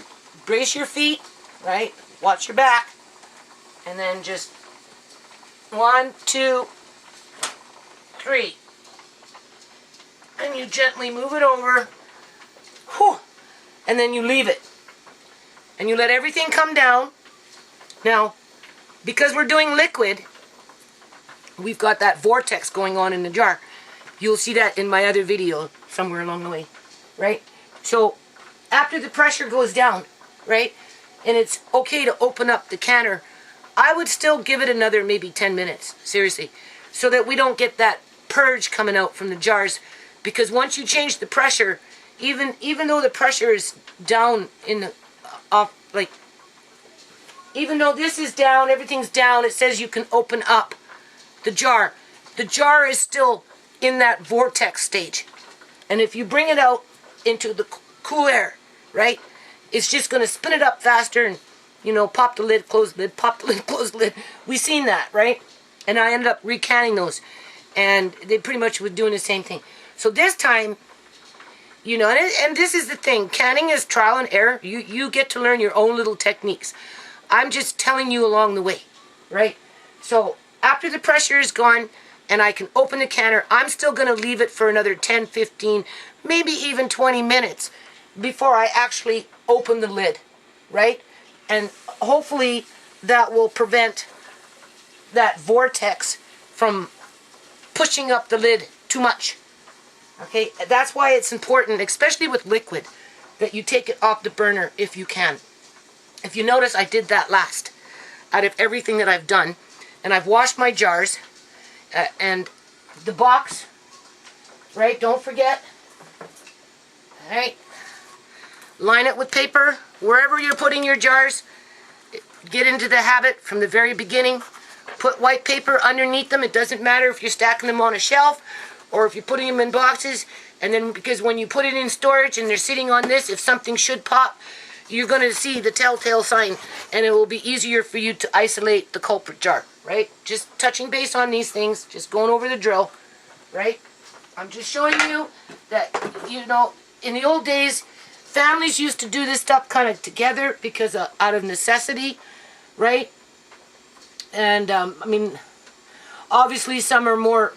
brace your feet, right? Watch your back, and then just 1, 2, 3. And you gently move it over, whew, and then you leave it. And you let everything come down. Now, because we're doing liquid, we've got that vortex going on in the jar. You'll see that in my other video somewhere along the way, right? So, after the pressure goes down, right, and it's okay to open up the canner, I would still give it another maybe 10 minutes, seriously, so that we don't get that purge coming out from the jars, because once you change the pressure, even though the pressure is down in the even though this is down, everything's down, it says you can open up the jar. The jar is still in that vortex stage. And if you bring it out into the cool air, right, it's just going to spin it up faster and, you know, pop the lid, close the lid, pop the lid, close the lid. We've seen that, right? And I ended up recanning those. And they pretty much were doing the same thing. So this time, You know, and this is the thing. Canning is trial and error. You get to learn your own little techniques. I'm just telling you along the way, right? So after the pressure is gone and I can open the canner, I'm still going to leave it for another 10, 15, maybe even 20 minutes before I actually open the lid, right? And hopefully that will prevent that vortex from pushing up the lid too much. Okay, that's why it's important, especially with liquid, that you take it off the burner if you can. If you notice, I did that last out of everything that I've done. And I've washed my jars and the box, right? Don't forget. All right. Line it with paper. Wherever you're putting your jars, get into the habit from the very beginning. Put white paper underneath them. It doesn't matter if you're stacking them on a shelf or if you're putting them in boxes. And then because when you put it in storage and they're sitting on this, if something should pop, you're going to see the telltale sign, and it will be easier for you to isolate the culprit jar, right? Just touching base on these things, just going over the drill, right? I'm just showing you that, you know, in the old days, families used to do this stuff kind of together because out of necessity, right? And, I mean, obviously some are more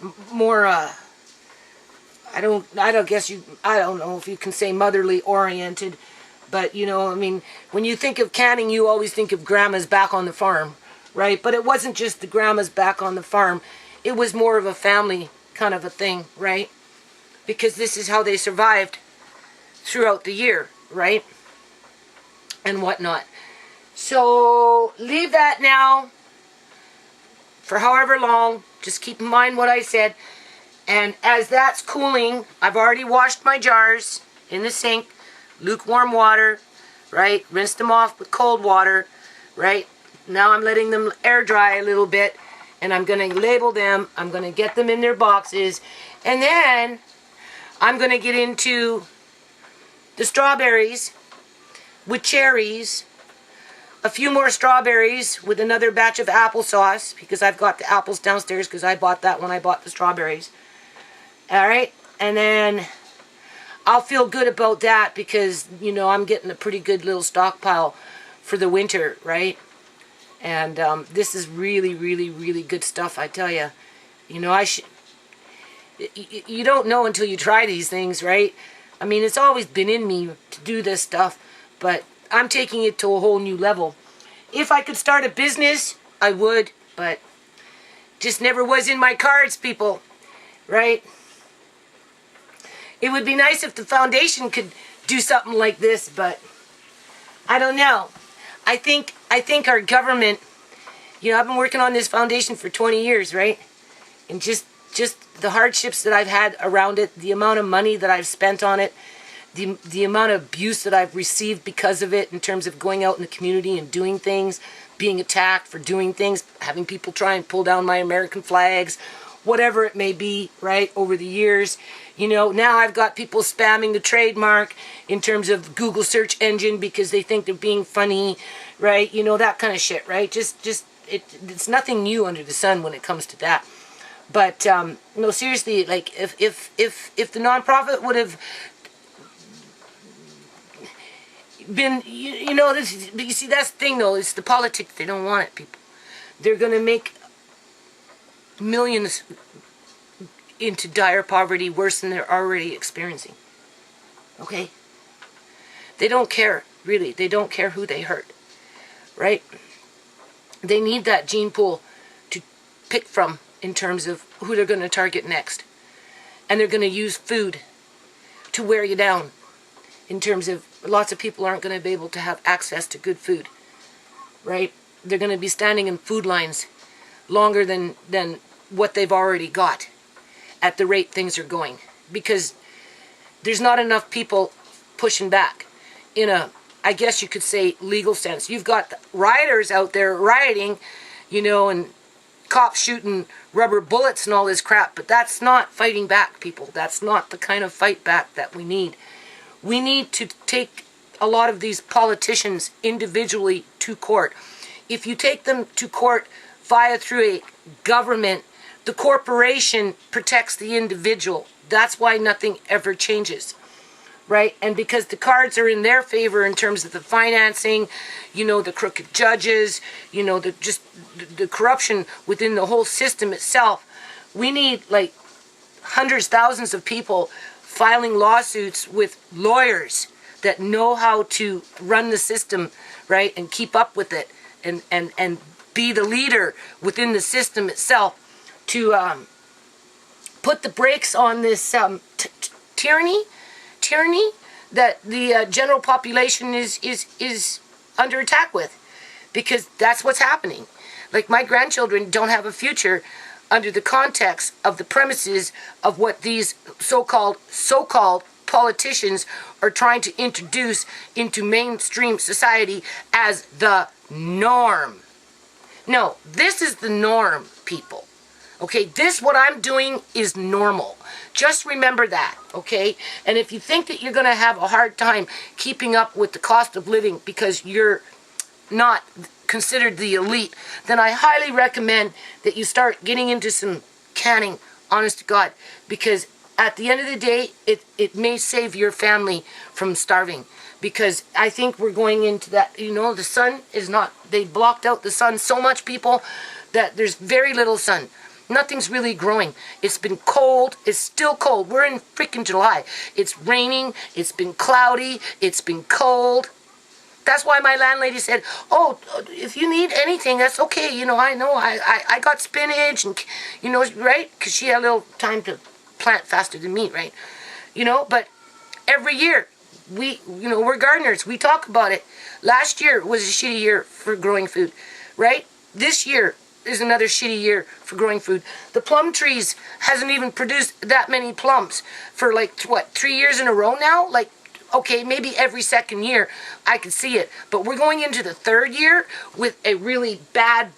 I don't know if you can say motherly oriented, but, you know, I mean, when you think of canning, you always think of grandma's back on the farm, right? But it wasn't just the grandma's back on the farm. It was more of a family kind of a thing, right? Because this is how they survived throughout the year, right? And whatnot. So leave that now for however long. Just keep in mind what I said. And as that's cooling, I've already washed my jars in the sink. Lukewarm water, right? Rinsed them off with cold water, right? Now I'm letting them air dry a little bit, and I'm going to label them. I'm going to get them in their boxes, and then I'm going to get into the strawberries with cherries, a few more strawberries with another batch of applesauce, because I've got the apples downstairs because I bought that when I bought the strawberries. All right, and then I'll feel good about that because, you know, I'm getting a pretty good little stockpile for the winter, right? And this is really, really, really good stuff, I tell you. You know, you don't know until you try these things, right? I mean, it's always been in me to do this stuff, but I'm taking it to a whole new level. If I could start a business, I would, but just never was in my cards, people, right? It would be nice if the foundation could do something like this, but I don't know. I think our government, you know, I've been working on this foundation for 20 years, right? And just the hardships that I've had around it, the amount of money that I've spent on it, the amount of abuse that I've received because of it in terms of going out in the community and doing things, being attacked for doing things, having people try and pull down my American flags, whatever it may be, right, over the years. You know, now I've got people spamming the trademark in terms of Google search engine because they think they're being funny, right? You know, that kind of shit, right? It's nothing new under the sun when it comes to that. But no, seriously, like if the nonprofit would have been, you know, this, you see, that's the thing though. It's the politics. They don't want it, people. They're gonna make millions into dire poverty worse than they're already experiencing. Okay? They don't care, really. They don't care who they hurt. Right? They need that gene pool to pick from in terms of who they're going to target next. And they're going to use food to wear you down in terms of lots of people aren't going to be able to have access to good food. Right? They're going to be standing in food lines longer than what they've already got at the rate things are going, because there's not enough people pushing back in a, I guess you could say, legal sense. You've got rioters out there rioting, you know, and cops shooting rubber bullets and all this crap, but that's not fighting back, people. That's not the kind of fight back that we need. We need to take a lot of these politicians individually to court. If you take them to court through a government, the corporation protects the individual. That's why nothing ever changes. right? And because the cards are in their favor in terms of the financing, you know, the crooked judges, you know, the corruption within the whole system itself, we need like hundreds, thousands of people filing lawsuits with lawyers that know how to run the system, right, and keep up with it, and be the leader within the system itself to put the brakes on this tyranny that the general population is under attack with, because that's what's happening. Like, my grandchildren don't have a future under the context of the premises of what these so-called politicians are trying to introduce into mainstream society as the norm. No, this is the norm, people. Okay, this, what I'm doing, is normal. Just remember that, okay? And if you think that you're going to have a hard time keeping up with the cost of living because you're not considered the elite, then I highly recommend that you start getting into some canning, honest to God, because at the end of the day, it may save your family from starving. Because I think we're going into that, you know, the sun is not, they blocked out the sun so much, people, that there's very little sun. Nothing's really growing. It's been cold. It's still cold. We're in freaking July. It's raining. It's been cloudy. It's been cold. That's why my landlady said, oh, if you need anything, that's okay. You know, I got spinach and, you know, right? Because she had a little time to plant faster than me, right? You know, but every year, we're gardeners. We talk about it. Last year was a shitty year for growing food, right? This year is another shitty year for growing food. The plum trees hasn't even produced that many plums for like, what, 3 years in a row now? Like, okay, maybe every second year I could see it. But we're going into the third year with a really bad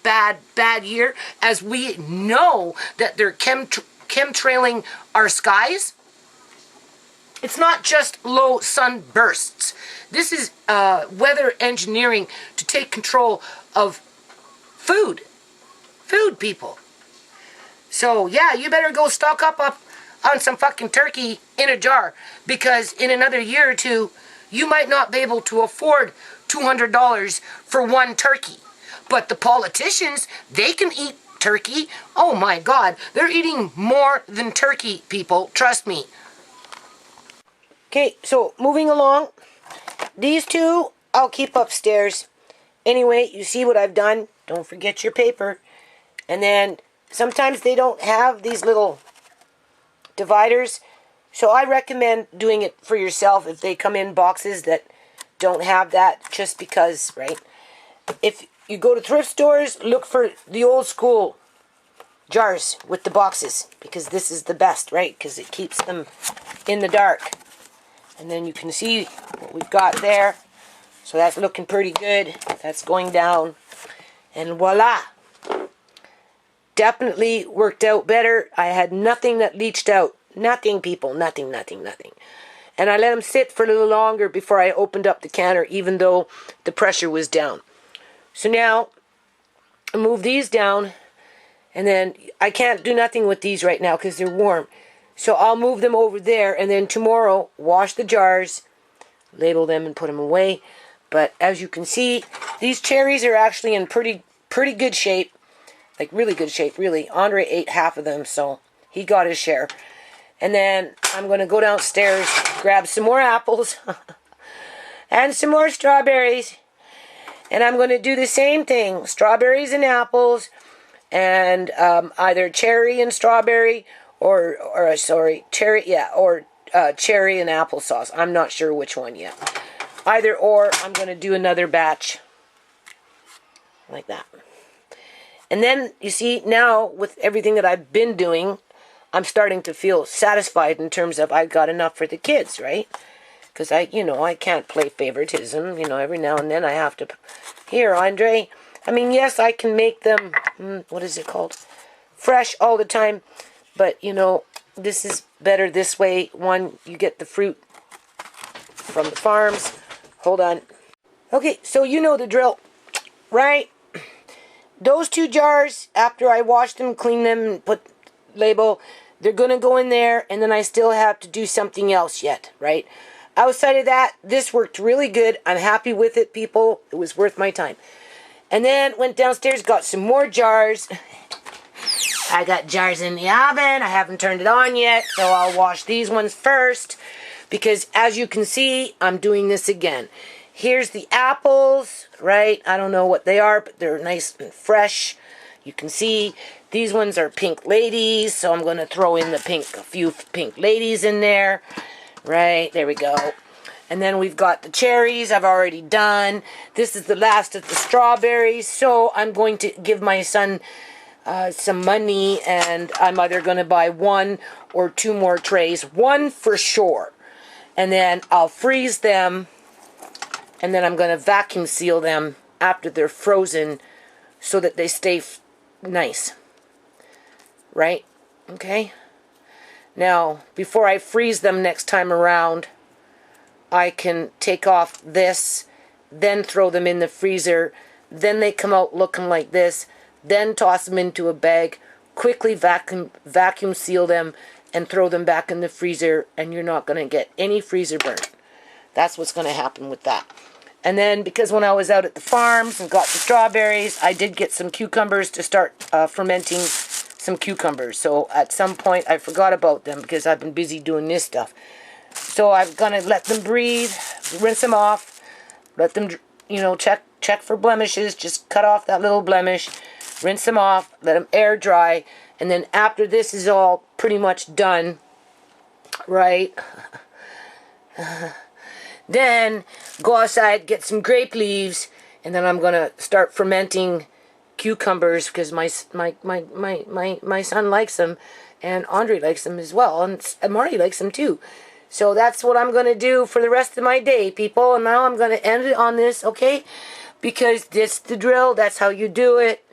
year, as we know that they're chemtrailing our skies. It's not just low sun bursts. This is weather engineering to take control of food. Food, people. So, yeah, you better go stock up on some fucking turkey in a jar, because in another year or two, you might not be able to afford $200 for one turkey. But the politicians, they can eat turkey. Oh my God, they're eating more than turkey, people. Trust me. Okay, so moving along. These two, I'll keep upstairs. Anyway, you see what I've done. Don't forget your paper. And then sometimes they don't have these little dividers. So I recommend doing it for yourself if they come in boxes that don't have that, just because, right? If you go to thrift stores, look for the old school jars with the boxes, because this is the best, right? Because it keeps them in the dark. And then you can see what we've got there. So that's looking pretty good. That's going down. And voila. Definitely worked out better. I had nothing that leached out. Nothing, people. Nothing. And I let them sit for a little longer before I opened up the canner, even though the pressure was down. So now, I move these down. And then I can't do nothing with these right now because they're warm. So I'll move them over there. And then tomorrow, wash the jars, label them, and put them away. But as you can see, these cherries are actually in pretty good shape. Like, really good shape, really. Andre ate half of them, so he got his share. And then I'm going to go downstairs, grab some more apples, and some more strawberries. And I'm going to do the same thing, strawberries and apples, and either cherry and strawberry, or cherry, yeah, or cherry and applesauce. I'm not sure which one yet. Either or, I'm going to do another batch. Like that. And then, you see, now, with everything that I've been doing, I'm starting to feel satisfied in terms of I've got enough for the kids, right? Because I can't play favoritism. Every now and then I have to. Here, Andre. I mean, yes, I can make them, what is it called? Fresh all the time. But, this is better this way. One, you get the fruit from the farms. Hold on. Okay, so you know the drill, right? Those two jars, after I wash them, clean them, and put label, they're going to go in there, and then I still have to do something else yet, right? outside of that, this worked really good. I'm happy with it, people. It was worth my time. And then went downstairs, got some more jars. I got jars in the oven. I haven't turned it on yet, so I'll wash these ones first. Because as you can see, I'm doing this again. Here's the apples, right? I don't know what they are, but they're nice and fresh. You can see these ones are pink ladies, so I'm going to throw in a few pink ladies in there. Right, there we go. And then we've got the cherries I've already done. This is the last of the strawberries, so I'm going to give my son some money, and I'm either going to buy 1 or 2 more trays. 1 for sure. And then I'll freeze them, and then I'm going to vacuum seal them after they're frozen so that they stay nice. Right? Okay? Now, before I freeze them next time around, I can take off this, then throw them in the freezer, then they come out looking like this, then toss them into a bag, quickly vacuum seal them, and throw them back in the freezer, and you're not going to get any freezer burn. That's what's going to happen with that. And then, because when I was out at the farms and got the strawberries, I did get some cucumbers to start fermenting some cucumbers. So at some point, I forgot about them because I've been busy doing this stuff. So I'm going to let them breathe, rinse them off, let them, check for blemishes, just cut off that little blemish, rinse them off, let them air dry, and then after this is all pretty much done, right, then go outside, get some grape leaves, and then I'm going to start fermenting cucumbers because my son likes them, and Andre likes them as well, and Marty likes them too. So that's what I'm going to do for the rest of my day, people. And now I'm going to end it on this, okay? Because this is the drill. That's how you do it.